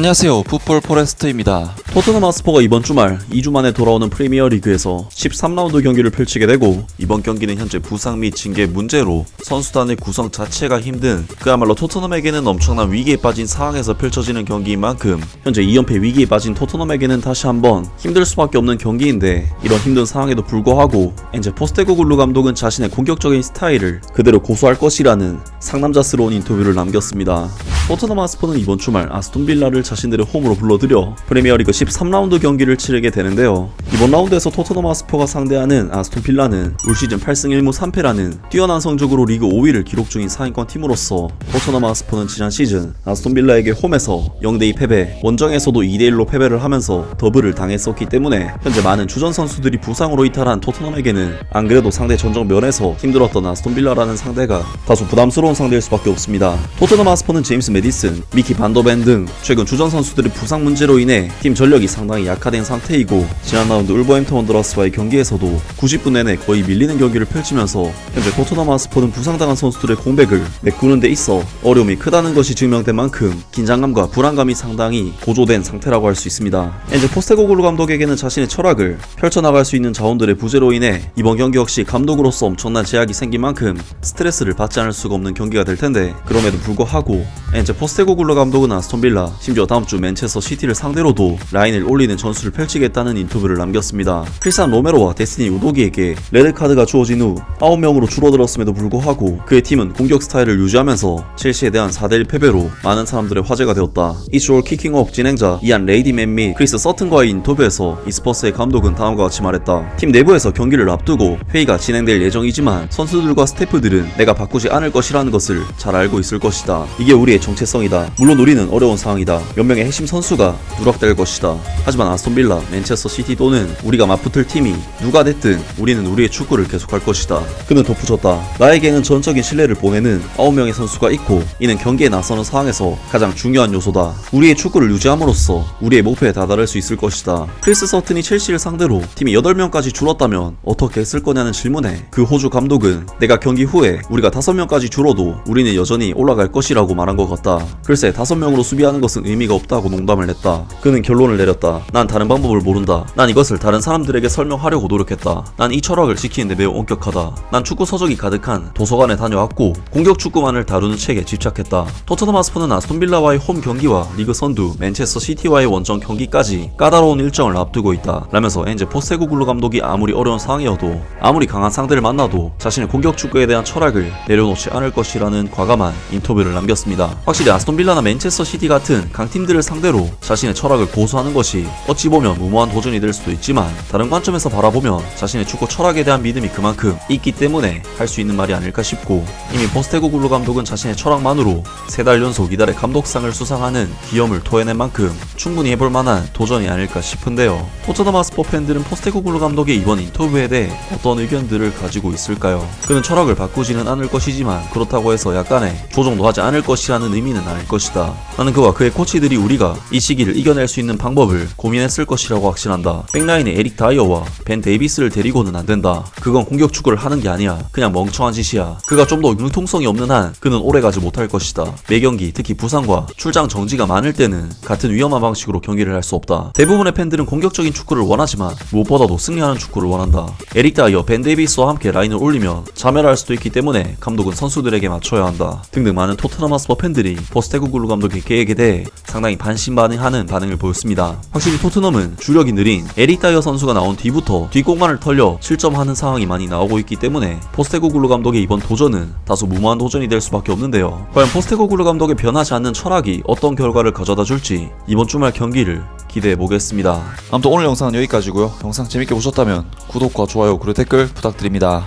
안녕하세요, 풋볼 포레스트입니다. 토트넘 하스퍼가 이번 주말 2주 만에 돌아오는 프리미어 리그에서 13라운드 경기를 펼치게 되고, 이번 경기는 현재 부상 및 징계 문제로 선수단의 구성 자체가 힘든, 그야말로 토트넘에게는 엄청난 위기에 빠진 상황에서 펼쳐지는 경기인 만큼 현재 2연패 위기에 빠진 토트넘에게는 다시 한번 힘들 수밖에 없는 경기인데, 이런 힘든 상황에도 불구하고 엔제 포스테코글루 감독은 자신의 공격적인 스타일을 그대로 고수할 것이라는 상남자스러운 인터뷰를 남겼습니다. 토트넘 하스퍼는 이번 주말 아스톤 빌라를 자신들의 홈으로 불러들여 프리미어리그 13라운드 경기를 치르게 되는데요. 이번 라운드에서 토트넘 하스퍼가 상대하는 아스톤 빌라는 올 시즌 8승 1무 3패라는 뛰어난 성적으로 리그 5위를 기록 중인 상위권 팀으로서 토트넘 하스퍼는 지난 시즌 아스톤 빌라에게 홈에서 0대2 패배, 원정에서도 2대1로 패배를 하면서 더블을 당했었기 때문에 현재 많은 주전 선수들이 부상으로 이탈한 토트넘에게는 안 그래도 상대 전적 면에서 힘들었던 아스톤 빌라라는 상대가 다소 부담스러운 상대일 수밖에 없습니다. 토트넘 하스퍼는 제임스 메디슨, 미키 반더벤 등 최근 주전 선수들의 부상 문제로 인해 팀 전력이 상당히 약화된 상태이고, 지난 라운드 울버햄튼 원더러스와의 경기에서도 90분 내내 거의 밀리는 경기를 펼치면서 현재 토트넘 하스퍼는 부상당한 선수들의 공백을 메꾸는 데 있어 어려움이 크다는 것이 증명된 만큼 긴장감과 불안감이 상당히 고조된 상태라고 할 수 있습니다. 엔제 포스테코글루 감독에게는 자신의 철학을 펼쳐나갈 수 있는 자원들의 부재로 인해 이번 경기 역시 감독으로서 엄청난 제약이 생긴 만큼 스트레스를 받지 않을 수가 없는 경기가 될 텐데, 그럼에도 불구하고 엔제 포스테코글루 감독은 아스톤 빌라, 심지어 다음주 맨체스터 시티를 상대로도 라인을 올리는 전술을 펼치겠다는 인터뷰를 남겼습니다. 크리스찬 로메로와 데스티니 우도기에게 레드카드가 주어진 후 9명으로 줄어들었음에도 불구하고 그의 팀은 공격 스타일을 유지하면서 첼시에 대한 4대1 패배로 많은 사람들의 화제가 되었다. It's all kicking off 진행자 이안 레이디맨 및 크리스 서튼과의 인터뷰에서 이스퍼스의 감독은 다음과 같이 말했다. 팀 내부에서 경기를 앞두고 회의가 진행될 예정이지만 선수들과 스태프들은 내가 바꾸지 않을 것이라는 것을 잘 알고 있을 것이다. 이게 우리의 정체성이다. 물론 우리는 어려운 상황이다. 몇 명의 핵심 선수가 누락될 것이다. 하지만 아스톤 빌라, 맨체스터 시티 또는 우리가 맞붙을 팀이 누가 됐든 우리는 우리의 축구를 계속할 것이다. 그는 덧붙였다. 나에게는 전적인 신뢰를 보내는 9명의 선수가 있고, 이는 경기에 나서는 상황에서 가장 중요한 요소다. 우리의 축구를 유지함으로써 우리의 목표에 다다를 수 있을 것이다. 크리스 서튼이 첼시를 상대로 팀이 8명까지 줄었다면 어떻게 했을 거냐는 질문에 그 호주 감독은 내가 경기 후에 우리가 5명까지 줄어도 우리는 여전히 올라갈 것이라고 말한 것 같다. 글쎄 5명으로 수비하는 것은 의미가 없다고 농담을 냈다. 그는 결론을 내렸다. 난 다른 방법을 모른다. 난 이것을 다른 사람들에게 설명하려고 노력했다. 난 이 철학을 지키는데 매우 엄격하다. 난 축구 서적이 가득한 도서관에 다녀왔고 공격 축구만을 다루는 책에 집착했다. 토트넘 하스퍼는 아스톤 빌라와의 홈 경기와 리그 선두 맨체스터 시티와의 원정 경기까지 까다로운 일정을 앞두고 있다 라면서 엔제 포스테코글루 감독이 아무리 어려운 상황이어도 아무리 강한 상대를 만나도 자신의 공격 축구에 대한 철학을 내려놓지 않을 것이라는 과감한 인터뷰를 남겼습니다. 확실히 아스톤 빌라나 맨체스터 시티 같은 강팀들을 상대로 자신의 철학을 고수하는 것이 어찌 보면 무모한 도전이 될 수도 있지만, 다른 관점에서 바라보면 자신의 축구 철학에 대한 믿음이 그만큼 있기 때문에 할 수 있는 말이 아닐까 싶고, 이미 포스테코글루 감독은 자신의 철학만으로 3달 연속 이달의 감독상을 수상하는 기염을 토해낸 만큼 충분히 해볼 만한 도전이 아닐까 싶은데요. 토트넘 하스퍼 팬들은 포스테코글루 감독의 이번 인터뷰에 대해 어떤 의견들을 가지고 있을까요? 그는 철학을 바꾸지는 않을 것이지만 그렇다고 해서 약간의 조정도 하지 않을 것이라는 의미는 아닐 것이다. 나는 그와 그의 코치들이 우리가 이 시기를 이겨낼 수 있는 방법을 고민했을 것이라고 확신한다. 백라인에 에릭 다이어와 벤 데이비스를 데리고는 안 된다. 그건 공격 축구를 하는 게 아니야. 그냥 멍청한 짓이야. 그가 좀 더 융통성이 없는 한 그는 오래가지 못할 것이다. 매경기, 특히 부상과 출장 정지가 많을 때는 같은 위험한 방식으로 경기를 할 수 없다. 대부분의 팬들은 공격적인 축구를 원하지만 무엇보다도 승리하는 축구를 원한다. 에릭 다이어, 벤 데이비스와 함께 라인을 올리면 자멸할 수도 있기 때문에 감독은 선수들에게 맞춰야 한다. 등등 많은 토트넘 하스퍼 팬들이 포스테코글루 감독의 계획에 대해 상당히 반신반의하는 반응을 보였습니다. 확실히 토트넘은 주력이 느린 에릭 다이어 선수가 나온 뒤부터 뒷공간을 털려 실점하는 상황이 많이 나오고 있기 때문에 포스테코글루 감독의 이번 도전은 다소 무모한 도전이 될 수밖에 없는데요. 과연 포스테코글루 감독의 변하지 않는 철학이 어떤 결과를 가져다 줄지 이번 주말 경기를 기대해 보겠습니다. 아무튼 오늘 영상은 여기까지고요. 영상 재밌게 보셨다면 구독과 좋아요 그리고 댓글 부탁드립니다.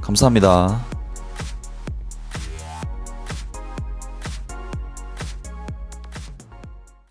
감사합니다.